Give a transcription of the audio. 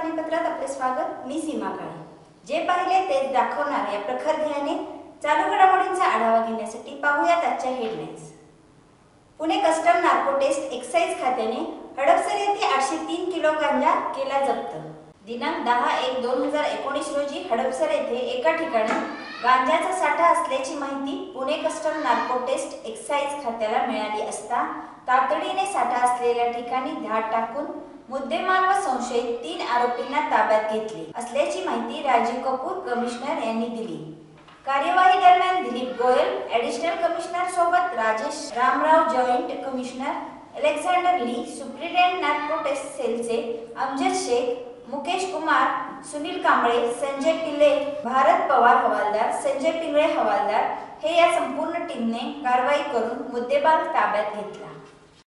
बातमीपत्रात आपले स्वागत। मी सीमा काळे। जे पाहिले तेच दाखवणार या प्रखर ध्येयाने चालू घडामोडींचा आढावा घेण्यासाठी पाहूयात आजच्या headlines. Pune custom narco test excise खात्याने हडपसर येथे 803 किलो गांजा केला जप्त। दिनांक 10/1/2019 रोजी हडपसर येथे एका ठिकाणी गांजाचा साठा असल्याची माहिती Pune custom narco test excise खात्याला मिळाली असता तातडीने साठा असलेल्या ठिकाणी धाड टाकून मुद्देमाल व संशयित 3 आरोपींना ताब्यात घेतले असल्याची माहिती राजीव कपूर कमिशनर यांनी दिली। कार्यवाही दरम्यान दिलीप गोयल ॲडिशनल कमिशनर सोबत Rajesh Ramrao joint commissioner, Alexander Lee superintendent narco test सेलचे अमजद शेख, मुकेश कुमार, सुनील कांबळे, संजय पिल्ले, भारत पवार हवालदार, संजय पिंगळे हवालदार हे या संपूर्ण टीमने कारवाई करून मुद्देमाल ताब्यात घेतला।